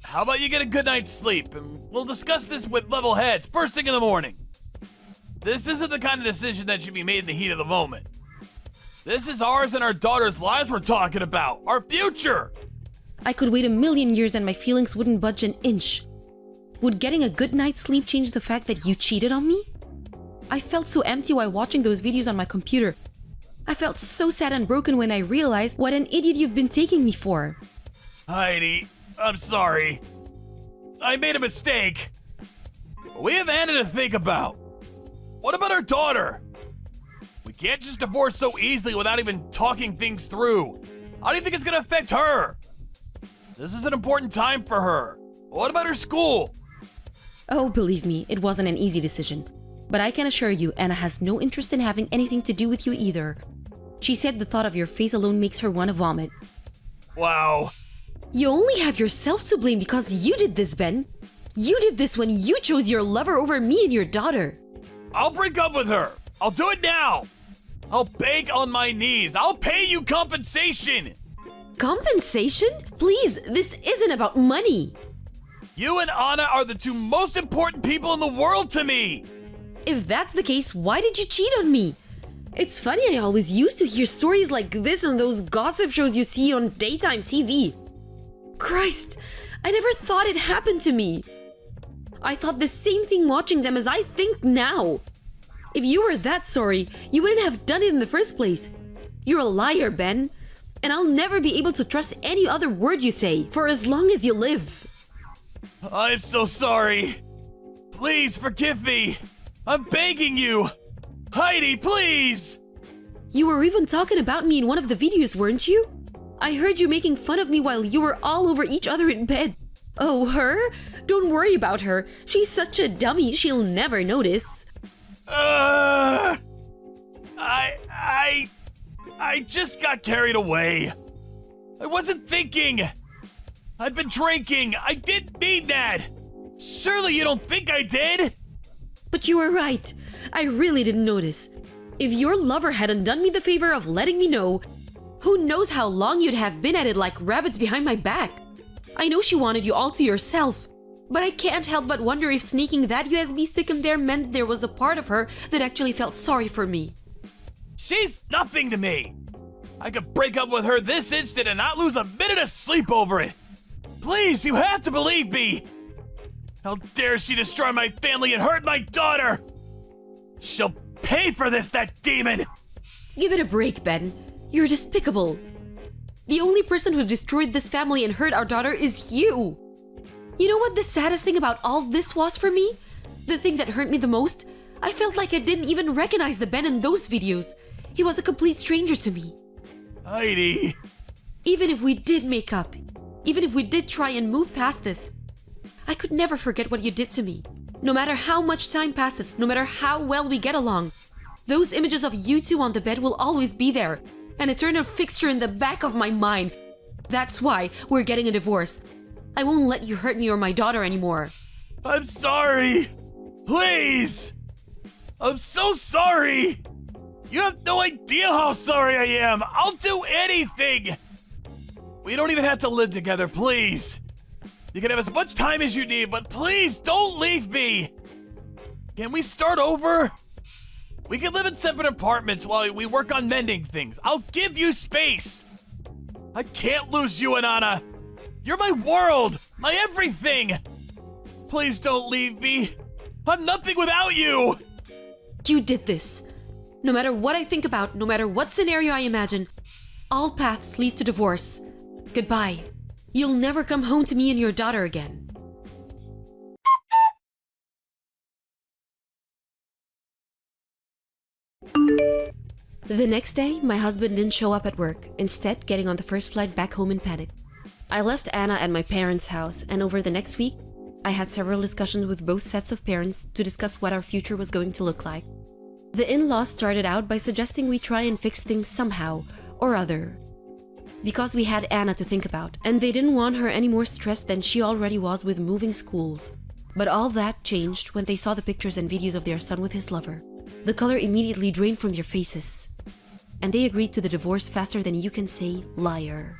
How about you get a good night's sleep, and we'll discuss this with level heads first thing in the morning. This isn't the kind of decision that should be made in the heat of the moment. This is ours and our daughter's lives we're talking about. Our future! I could wait a million years and my feelings wouldn't budge an inch. Would getting a good night's sleep change the fact that you cheated on me? I felt so empty while watching those videos on my computer. I felt so sad and broken when I realized what an idiot you've been taking me for. Heidi, I'm sorry. I made a mistake. We have Anna to think about. What about our daughter? We can't just divorce so easily without even talking things through. How do you think it's gonna affect her? This is an important time for her. What about her school? Oh, believe me, it wasn't an easy decision. But I can assure you, Anna has no interest in having anything to do with you either. She said the thought of your face alone makes her want to vomit. Wow. You only have yourself to blame because you did this, Ben. You did this when you chose your lover over me and your daughter. I'll break up with her. I'll do it now. I'll beg on my knees. I'll pay you compensation. Compensation? Please, this isn't about money. You and Anna are the two most important people in the world to me. If that's the case, why did you cheat on me? It's funny, I always used to hear stories like this on those gossip shows you see on daytime TV. Christ, I never thought it happened to me. I thought the same thing watching them as I think now. If you were that sorry, you wouldn't have done it in the first place. You're a liar, Ben. And I'll never be able to trust any other word you say for as long as you live. I'm so sorry. Please forgive me. I'm begging you. Heidi, please. You were even talking about me in one of the videos, weren't you? I heard you making fun of me while you were all over each other in bed. Oh, her? Don't worry about her. She's such a dummy, she'll never notice. I just got carried away. I wasn't thinking. I've been drinking. I didn't mean that. Surely you don't think I did? But you were right. I really didn't notice. If your lover hadn't done me the favor of letting me know, who knows how long you'd have been at it like rabbits behind my back. I know she wanted you all to yourself, but I can't help but wonder if sneaking that USB stick in there meant there was a part of her that actually felt sorry for me. She's nothing to me. I could break up with her this instant and not lose a minute of sleep over it. Please, you have to believe me. How dare she destroy my family and hurt my daughter? She'll pay for this, that demon. Give it a break, Ben. You're despicable. The only person who destroyed this family and hurt our daughter is you. You know what the saddest thing about all this was for me? The thing that hurt me the most? I felt like I didn't even recognize the Ben in those videos. He was a complete stranger to me. Heidi. Even if we did make up, even if we did try and move past this, I could never forget what you did to me. No matter how much time passes, no matter how well we get along, those images of you two on the bed will always be there, an eternal fixture in the back of my mind. That's why we're getting a divorce. I won't let you hurt me or my daughter anymore. I'm sorry. Please. I'm so sorry. You have no idea how sorry I am. I'll do anything. We don't even have to live together, please. You can have as much time as you need, but please don't leave me. Can we start over? We can live in separate apartments while we work on mending things. I'll give you space. I can't lose you and Anna. You're my world, my everything. Please don't leave me. I'm nothing without you. You did this. No matter what I think about, no matter what scenario I imagine, all paths lead to divorce. Goodbye. You'll never come home to me and your daughter again. The next day, my husband didn't show up at work, instead getting on the first flight back home in panic. I left Anna at my parents' house, and over the next week, I had several discussions with both sets of parents to discuss what our future was going to look like. The in-laws started out by suggesting we try and fix things somehow or other, because we had Anna to think about, and they didn't want her any more stressed than she already was with moving schools. But all that changed when they saw the pictures and videos of their son with his lover. The color immediately drained from their faces, and they agreed to the divorce faster than you can say liar.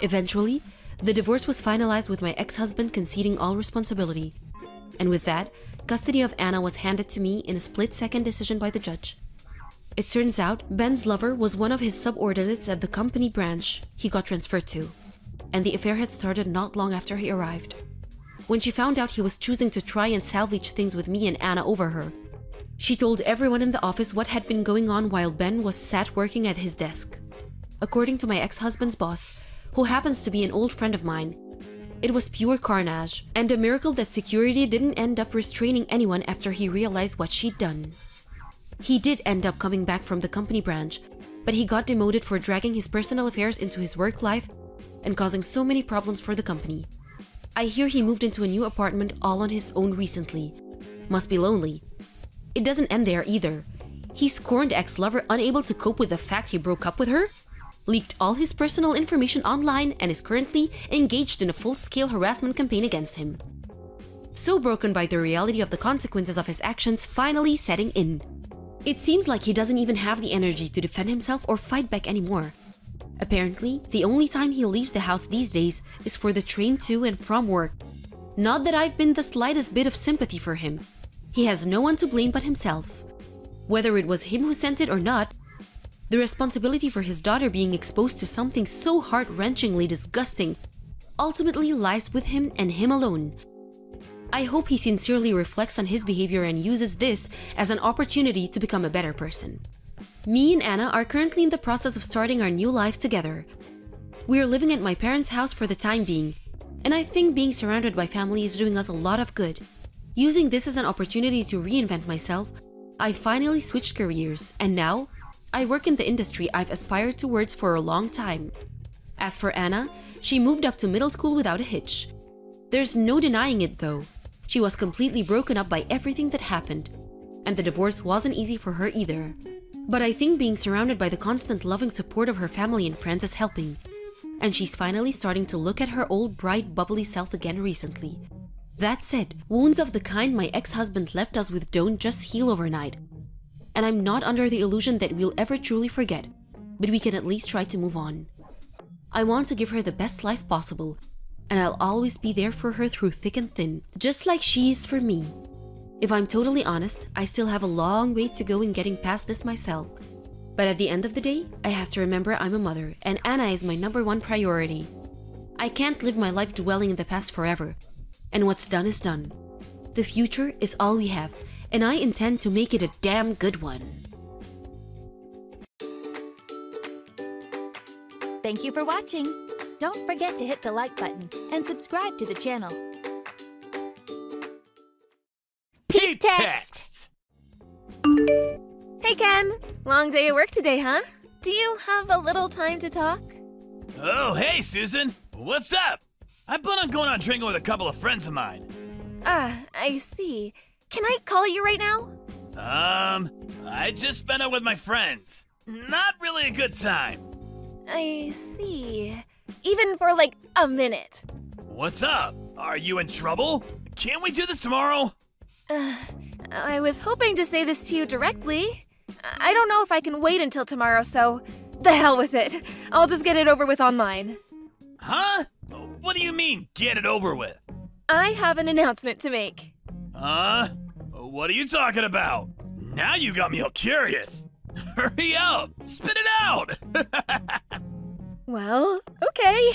Eventually, the divorce was finalized with my ex-husband conceding all responsibility, and with that, custody of Anna was handed to me in a split-second decision by the judge. It turns out Ben's lover was one of his subordinates at the company branch he got transferred to, and the affair had started not long after he arrived. When she found out he was choosing to try and salvage things with me and Anna over her, she told everyone in the office what had been going on while Ben was sat working at his desk. According to my ex-husband's boss, who happens to be an old friend of mine, it was pure carnage, and a miracle that security didn't end up restraining anyone after he realized what she'd done. He did end up coming back from the company branch, but he got demoted for dragging his personal affairs into his work life and causing so many problems for the company. I hear he moved into a new apartment all on his own recently. Must be lonely. It doesn't end there either. He scorned ex-lover, unable to cope with the fact he broke up with her, leaked all his personal information online, and is currently engaged in a full-scale harassment campaign against him. So broken by the reality of the consequences of his actions finally setting in. It seems like he doesn't even have the energy to defend himself or fight back anymore. Apparently, the only time he leaves the house these days is for the train to and from work. Not that I've been the slightest bit of sympathy for him. He has no one to blame but himself. Whether it was him who sent it or not, the responsibility for his daughter being exposed to something so heart-wrenchingly disgusting ultimately lies with him and him alone. I hope he sincerely reflects on his behavior and uses this as an opportunity to become a better person. Me and Anna are currently in the process of starting our new life together. We are living at my parents' house for the time being, and I think being surrounded by family is doing us a lot of good. Using this as an opportunity to reinvent myself, I finally switched careers, and now I work in the industry I've aspired towards for a long time. As for Anna, she moved up to middle school without a hitch. There's no denying it though. She was completely broken up by everything that happened, and the divorce wasn't easy for her either. But I think being surrounded by the constant loving support of her family and friends is helping, and she's finally starting to look at her old bright bubbly self again recently. That said, wounds of the kind my ex-husband left us with don't just heal overnight, and I'm not under the illusion that we'll ever truly forget, but we can at least try to move on. I want to give her the best life possible, and I'll always be there for her through thick and thin, just like she is for me. If I'm totally honest, I still have a long way to go in getting past this myself. But at the end of the day, I have to remember I'm a mother, and Anna is my #1 priority. I can't live my life dwelling in the past forever, and what's done is done. The future is all we have, and I intend to make it a damn good one. Thank you for watching. Don't forget to hit the like button and subscribe to the channel. Peep texts! Hey Ken! Long day at work today, huh? Do you have a little time to talk? Oh, hey, Susan. What's up? I plan on going on drinking with a couple of friends of mine. I see. Can I call you right now? I just spent it with my friends. Not really a good time. I see. Even for like a minute. What's up? Are you in trouble? Can't we do this tomorrow? I was hoping to say this to you directly. I don't know if I can wait until tomorrow, so the hell with it. I'll just get it over with online. Huh? What do you mean, get it over with? I have an announcement to make. What are you talking about? Now you got me all curious. Hurry up! Spit it out! Well, okay.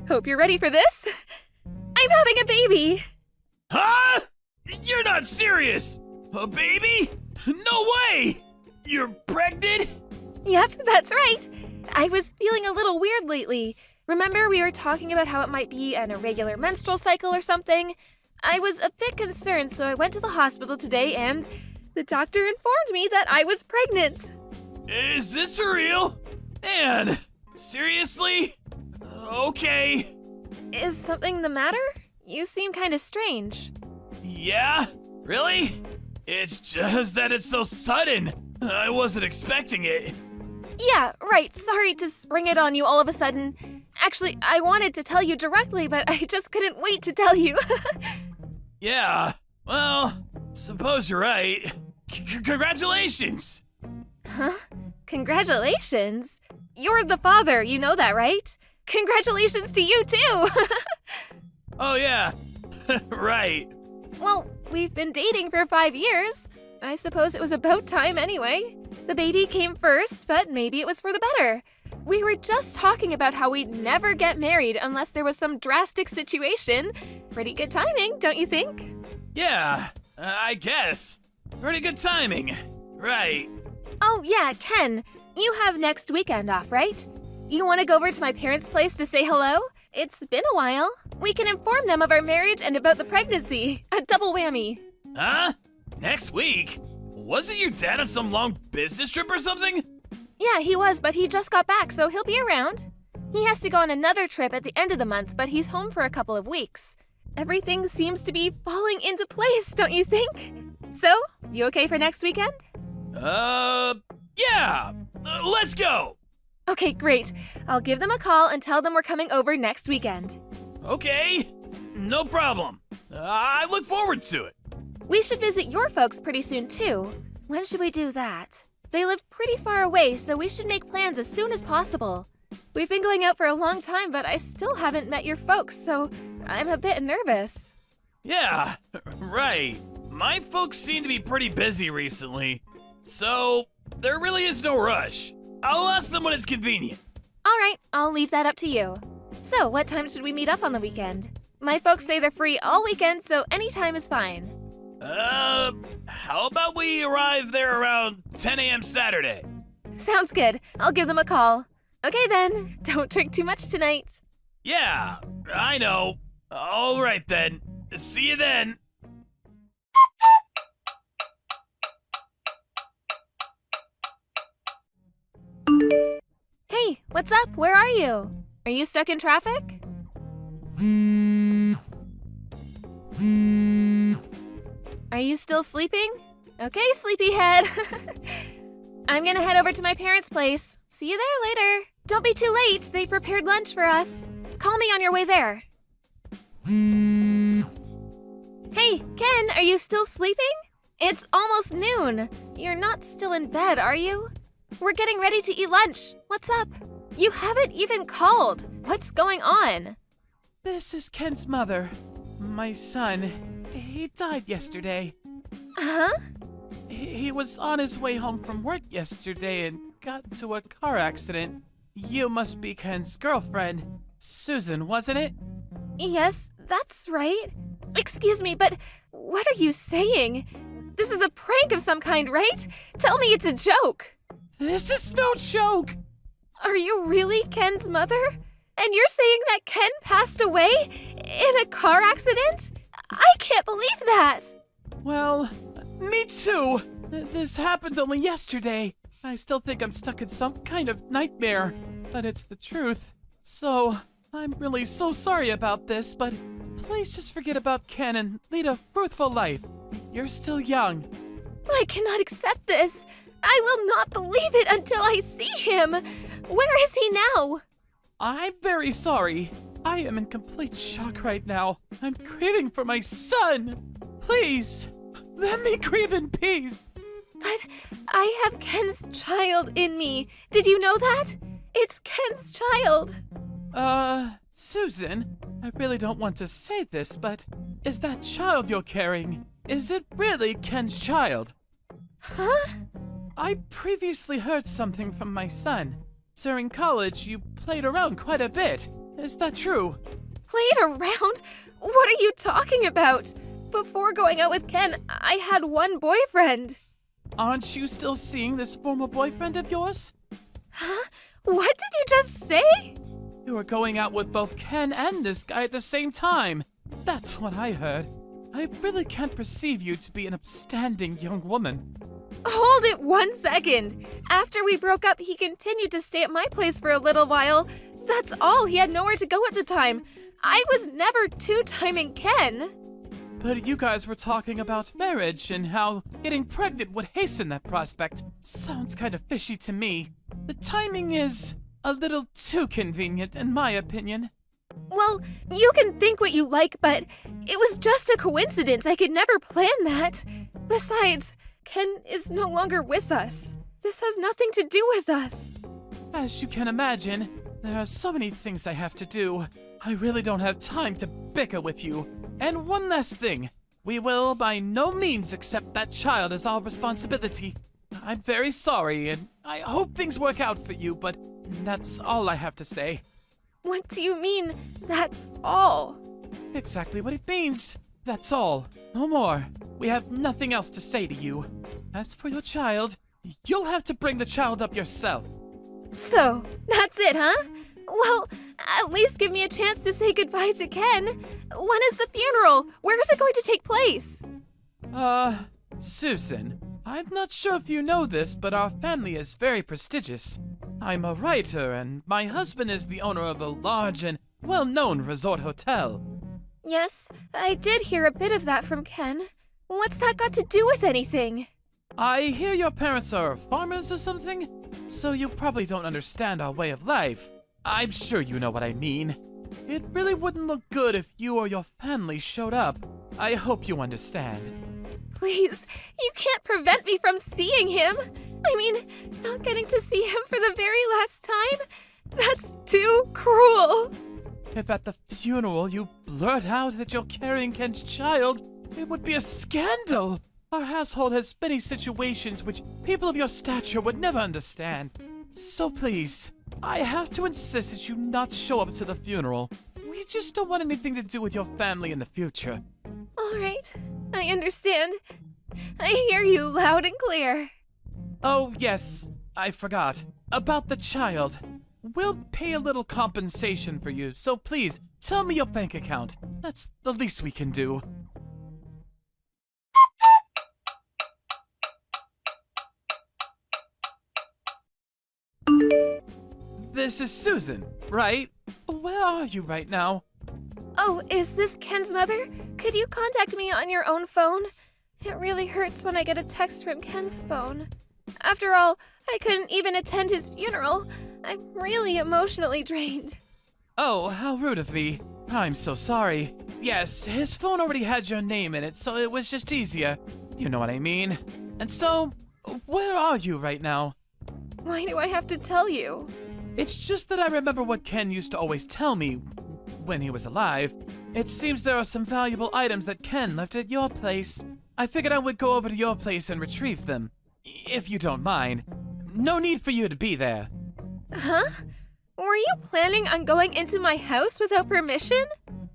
Hope you're ready for this. I'm having a baby. Huh? You're not serious! A baby? No way! You're pregnant? Yep, that's right. I was feeling a little weird lately. Remember we were talking about how it might be an irregular menstrual cycle or something? I was a bit concerned, so I went to the hospital today and the doctor informed me that I was pregnant. Is this real? Anne, seriously? Okay. Is something the matter? You seem kind of strange. Yeah? Really? It's just that it's so sudden. I wasn't expecting it. Yeah, right. Sorry to spring it on you all of a sudden. Actually, I wanted to tell you directly, but I just couldn't wait to tell you. Yeah, well, suppose you're right. Congratulations! Huh? Congratulations? You're the father, you know that, right? Congratulations to you, too! Oh, yeah, right. Well, we've been dating for 5 years. I suppose it was about time anyway. The baby came first, but maybe it was for the better. We were just talking about how we'd never get married unless there was some drastic situation. Pretty good timing, don't you think? Yeah, I guess. Pretty good timing. Right. Oh, yeah, Ken. You have next weekend off, right? You want to go over to my parents' place to say hello? It's been a while. We can inform them of our marriage and about the pregnancy. A double whammy. Huh? Next week? Wasn't your dad on some long business trip or something? Yeah, he was, but he just got back, so he'll be around. He has to go on another trip at the end of the month, but he's home for a couple of weeks. Everything seems to be falling into place, don't you think? So, you okay for next weekend? Yeah. Let's go. Okay, great. I'll give them a call and tell them we're coming over next weekend. Okay. No problem. I look forward to it. We should visit your folks pretty soon, too. When should we do that? They live pretty far away, so we should make plans as soon as possible. We've been going out for a long time, but I still haven't met your folks, so I'm a bit nervous. Yeah, right. My folks seem to be pretty busy recently, so there really is no rush. I'll ask them when it's convenient. All right, I'll leave that up to you. So, what time should we meet up on the weekend? My folks say they're free all weekend, so any time is fine. How about we arrive there around 10 a.m. Saturday? Sounds good. I'll give them a call. Okay then, don't drink too much tonight. Yeah, I know. All right then. See you then. Hey, what's up? Where are you? Are you stuck in traffic? Are you still sleeping? Okay, sleepyhead. I'm gonna head over to my parents' place. See you there later. Don't be too late. They prepared lunch for us. Call me on your way there. Hey, Ken, are you still sleeping? It's almost noon. You're not still in bed, are you? We're getting ready to eat lunch. What's up? You haven't even called. What's going on? This is Ken's mother. My son. He died yesterday. Huh? He was on his way home from work yesterday and got into a car accident. You must be Ken's girlfriend. Susan, wasn't it? Yes, that's right. Excuse me, but what are you saying? This is a prank of some kind, right? Tell me it's a joke. This is no joke. Are you really Ken's mother? And you're saying that Ken passed away in a car accident? I can't believe that. Well, me too. This happened only yesterday. I still think I'm stuck in some kind of nightmare, but it's the truth. So, I'm really so sorry about this, but please just forget about Ken and lead a fruitful life. You're still young. I cannot accept this. I will not believe it until I see him. Where is he now? I'm very sorry. I am in complete shock right now. I'm grieving for my son. Please, let me grieve in peace. But I have Ken's child in me. Did you know that? It's Ken's child. Susan, I really don't want to say this, but is that child you're carrying, is it really Ken's child? Huh? I previously heard something from my son. During college, you played around quite a bit. Is that true? Played around? What are you talking about? Before going out with Ken, I had one boyfriend. Aren't you still seeing this former boyfriend of yours? Huh? What did you just say? You were going out with both Ken and this guy at the same time. That's what I heard. I really can't perceive you to be an upstanding young woman. Hold it 1 second. After we broke up, he continued to stay at my place for a little while. That's all. He had nowhere to go at the time. I was never two-timing Ken. But you guys were talking about marriage and how getting pregnant would hasten that prospect. Sounds kind of fishy to me. The timing is a little too convenient, in my opinion. Well, you can think what you like, but it was just a coincidence. I could never plan that. Besides, Ken is no longer with us. This has nothing to do with us. As you can imagine, there are so many things I have to do. I really don't have time to bicker with you. And one last thing. We will by no means accept that child as our responsibility. I'm very sorry, and I hope things work out for you, but that's all I have to say. What do you mean, that's all? Exactly what it means. That's all. No more. We have nothing else to say to you. As for your child, you'll have to bring the child up yourself. So, that's it, huh? Well, at least give me a chance to say goodbye to Ken. When is the funeral? Where is it going to take place? Susan, I'm not sure if you know this, but our family is very prestigious. I'm a writer, and my husband is the owner of a large and well-known resort hotel. Yes, I did hear a bit of that from Ken. What's that got to do with anything? I hear your parents are farmers or something, so you probably don't understand our way of life. I'm sure you know what I mean. It really wouldn't look good if you or your family showed up. I hope you understand. Please, you can't prevent me from seeing him. I mean, not getting to see him for the very last time? That's too cruel. If at the funeral you blurt out that you're carrying Ken's child, it would be a scandal. Our household has many situations which people of your stature would never understand. So please, I have to insist that you not show up to the funeral. We just don't want anything to do with your family in the future. All right, I understand. I hear you loud and clear. Oh, yes, I forgot. About the child. We'll pay a little compensation for you, so please, tell me your bank account. That's the least we can do. This is Susan, right? Where are you right now? Oh, is this Ken's mother? Could you contact me on your own phone? It really hurts when I get a text from Ken's phone. After all, I couldn't even attend his funeral. I'm really emotionally drained. Oh, how rude of me. I'm so sorry. Yes, his phone already had your name in it, so it was just easier. You know what I mean. And so, where are you right now? Why do I have to tell you? It's just that I remember what Ken used to always tell me when he was alive. It seems there are some valuable items that Ken left at your place. I figured I would go over to your place and retrieve them, if you don't mind. No need for you to be there. Huh? Were you planning on going into my house without permission?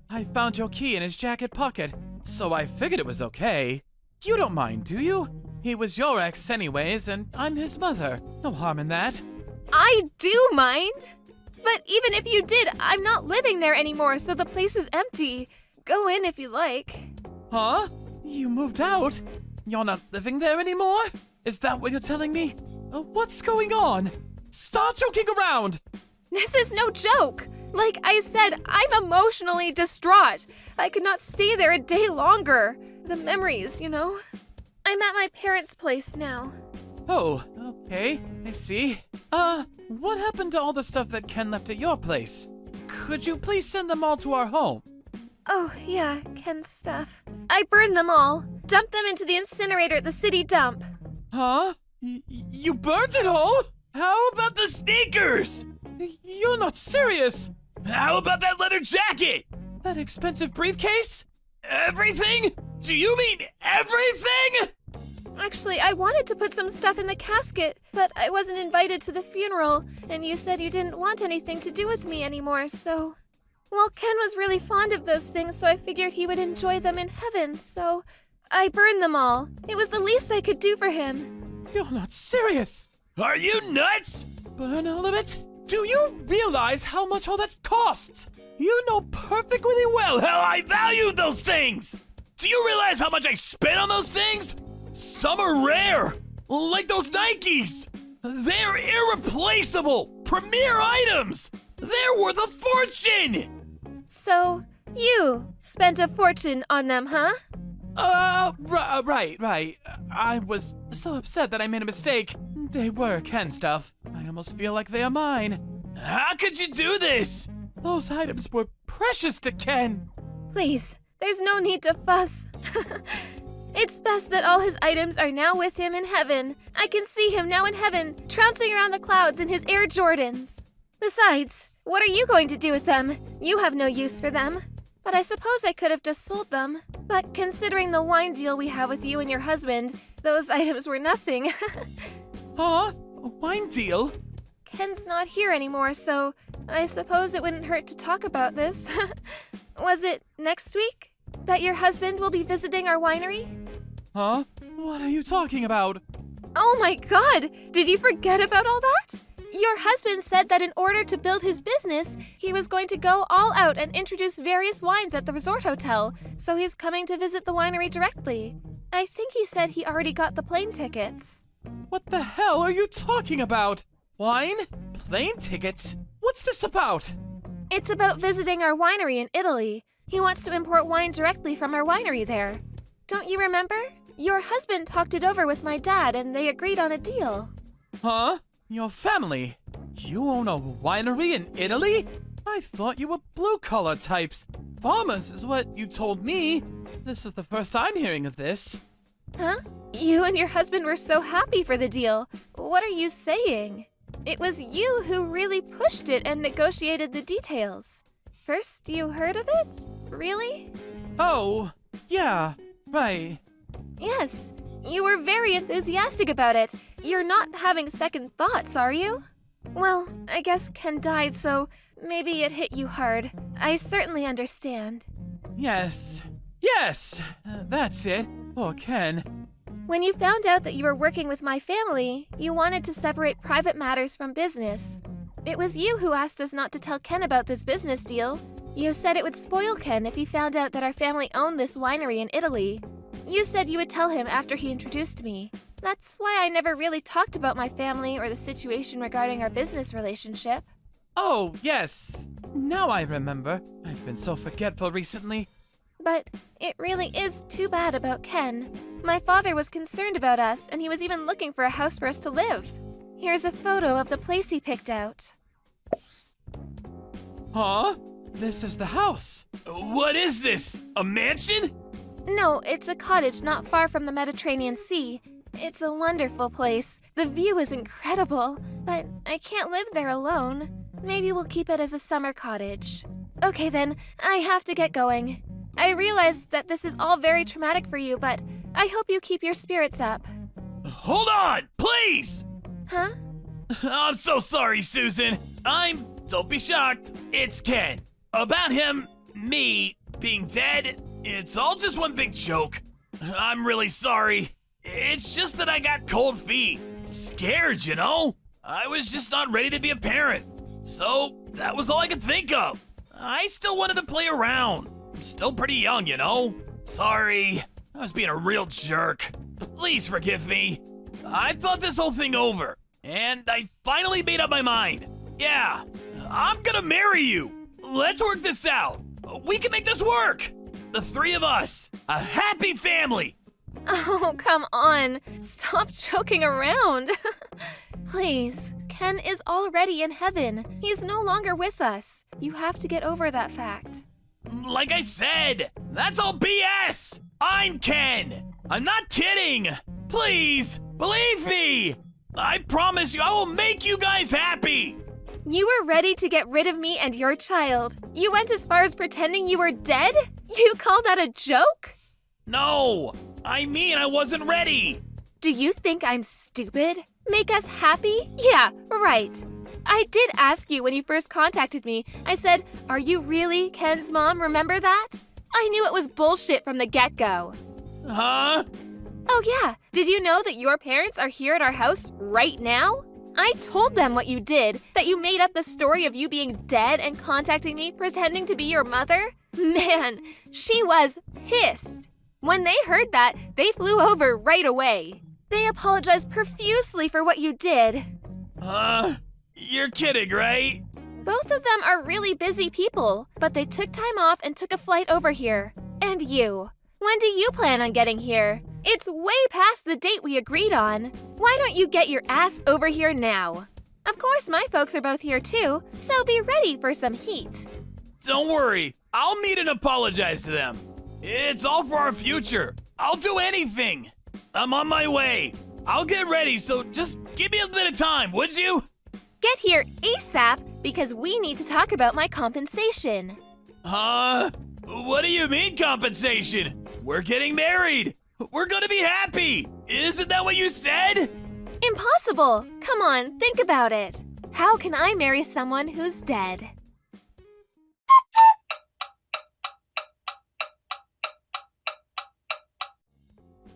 I found your key in his jacket pocket, so I figured it was okay. You don't mind, do you? He was your ex anyways, and I'm his mother. No harm in that. I do mind. But even if you did, I'm not living there anymore, so the place is empty. Go in if you like. Huh? You moved out? You're not living there anymore? Is that what you're telling me? What's going on? Stop joking around! This is no joke. Like I said, I'm emotionally distraught. I could not stay there a day longer. The memories, you know. I'm at my parents' place now. Oh, okay, I see. What happened to all the stuff that Ken left at your place? Could you please send them all to our home? Oh, yeah, Ken's stuff. I burned them all. Dumped them into the incinerator at the city dump. Huh? You burnt it all? How about the sneakers? You're not serious. How about that leather jacket? That expensive briefcase? Everything? Do you mean everything? Actually, I wanted to put some stuff in the casket, but I wasn't invited to the funeral, and you said you didn't want anything to do with me anymore, so... Well, Ken was really fond of those things, so I figured he would enjoy them in heaven, so I burned them all. It was the least I could do for him. You're not serious. Are you nuts? Burn all of it? Do you realize how much all that costs? You know perfectly well How I value those things! Do you realize how much I spent on those things? Some are rare, like those Nikes. They're irreplaceable, premier items. They're worth a fortune. So, you spent a fortune on them, huh? Right. I was so upset that I made a mistake. They were Ken stuff. I almost feel like they are mine. How could you do this? Those items were precious to Ken. Please, there's no need to fuss. It's best that all his items are now with him in heaven. I can see him now in heaven, trouncing around the clouds in his Air Jordans. Besides, what are you going to do with them? You have no use for them. But I suppose I could have just sold them. But considering the wine deal we have with you and your husband, those items were nothing. Huh? A wine deal? Ken's not here anymore, so I suppose it wouldn't hurt to talk about this. Was it next week that your husband will be visiting our winery? Huh? What are you talking about? Oh my god! Did you forget about all that? Your husband said that in order to build his business, he was going to go all out and introduce various wines at the resort hotel, so he's coming to visit the winery directly. I think he said he already got the plane tickets. What the hell are you talking about? Wine? Plane tickets? What's this about? It's about visiting our winery in Italy. He wants to import wine directly from our winery there. Don't you remember? Your husband talked it over with my dad and they agreed on a deal. Huh? Your family? You own a winery in Italy? I thought you were blue-collar types. Farmers is what you told me. This is the first I'm hearing of this. Huh? You and your husband were so happy for the deal. What are you saying? It was you who really pushed it and negotiated the details. First you heard of it? Really? Oh, yeah, right. Yes, you were very enthusiastic about it. You're not having second thoughts, are you? Well, I guess Ken died, so maybe it hit you hard. I certainly understand. Yes, that's it. Poor Ken. When you found out that you were working with my family, you wanted to separate private matters from business. It was you who asked us not to tell Ken about this business deal. You said it would spoil Ken if he found out that our family owned this winery in Italy. You said you would tell him after he introduced me. That's why I never really talked about my family or the situation regarding our business relationship. Oh, yes. Now I remember. I've been so forgetful recently. But it really is too bad about Ken. My father was concerned about us, and he was even looking for a house for us to live. Here's a photo of the place he picked out. Huh? This is the house. What is this? A mansion? No, it's a cottage not far from the Mediterranean Sea. It's a wonderful place. The view is incredible, but I can't live there alone. Maybe we'll keep it as a summer cottage. Okay then, I have to get going. I realize that this is all very traumatic for you, but I hope you keep your spirits up. Hold on, please! Huh? I'm so sorry, Susan. Don't be shocked, it's Ken. About him, me, being dead, it's all just one big joke. I'm really sorry. It's just that I got cold feet. Scared, you know? I was just not ready to be a parent. So, that was all I could think of. I still wanted to play around. I'm still pretty young, you know? Sorry. I was being a real jerk. Please forgive me. I thought this whole thing over, and I finally made up my mind. Yeah, I'm gonna marry you. Let's work this out. We can make this work. The three of us, a happy family. Oh, come on. Stop joking around. Please, Ken is already in heaven. He's no longer with us. You have to get over that fact. Like I said, that's all BS. I'm Ken. I'm not kidding. Please, believe me. I promise you I will make you guys happy. You were ready to get rid of me and your child. You went as far as pretending you were dead? You call that a joke? No, I mean I wasn't ready. Do you think I'm stupid? Make us happy? Yeah, right. I did ask you when you first contacted me. I said, "Are you really Ken's mom? Remember that?" I knew it was bullshit from the get-go. Huh? Oh yeah, did you know that your parents are here at our house right now? I told them what you did, that you made up the story of you being dead and contacting me pretending to be your mother. Man, she was pissed. When they heard that, they flew over right away. They apologized profusely for what you did. You're kidding, right? Both of them are really busy people, but they took time off and took a flight over here. And you. When do you plan on getting here? It's way past the date we agreed on. Why don't you get your ass over here now? Of course, my folks are both here too, so be ready for some heat. Don't worry, I'll meet and apologize to them. It's all for our future. I'll do anything. I'm on my way. I'll get ready, so just give me a bit of time, would you? Get here ASAP because we need to talk about my compensation. What do you mean compensation? We're getting married. We're gonna be happy. Isn't that what you said? Impossible! Come on, think about it. How can I marry someone who's dead?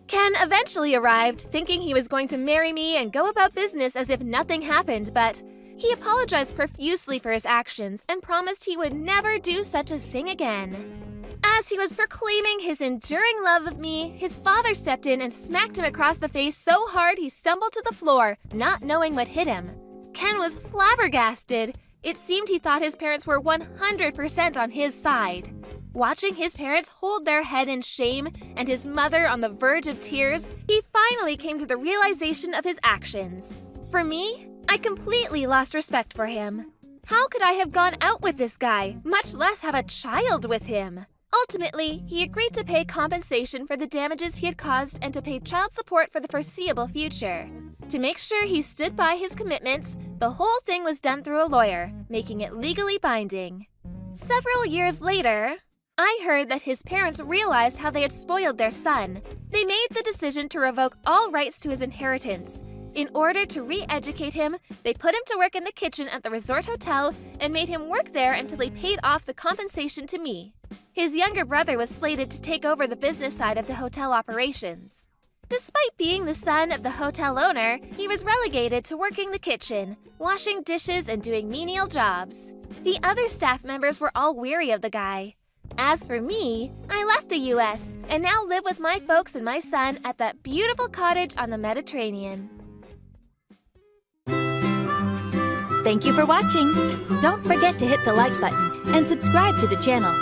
Ken eventually arrived, thinking he was going to marry me and go about business as if nothing happened, but he apologized profusely for his actions and promised he would never do such a thing again. As he was proclaiming his enduring love of me, his father stepped in and smacked him across the face so hard he stumbled to the floor, not knowing what hit him. Ken was flabbergasted. It seemed he thought his parents were 100% on his side. Watching his parents hold their head in shame and his mother on the verge of tears, he finally came to the realization of his actions. For me, I completely lost respect for him. How could I have gone out with this guy, much less have a child with him? Ultimately, he agreed to pay compensation for the damages he had caused and to pay child support for the foreseeable future. To make sure he stood by his commitments, the whole thing was done through a lawyer, making it legally binding. Several years later, I heard that his parents realized how they had spoiled their son. They made the decision to revoke all rights to his inheritance. In order to re-educate him, they put him to work in the kitchen at the resort hotel and made him work there until he paid off the compensation to me. His younger brother was slated to take over the business side of the hotel operations. Despite being the son of the hotel owner, he was relegated to working the kitchen, washing dishes and doing menial jobs. The other staff members were all weary of the guy. As for me, I left the US and now live with my folks and my son at that beautiful cottage on the Mediterranean. Thank you for watching. Don't forget to hit the like button and subscribe to the channel.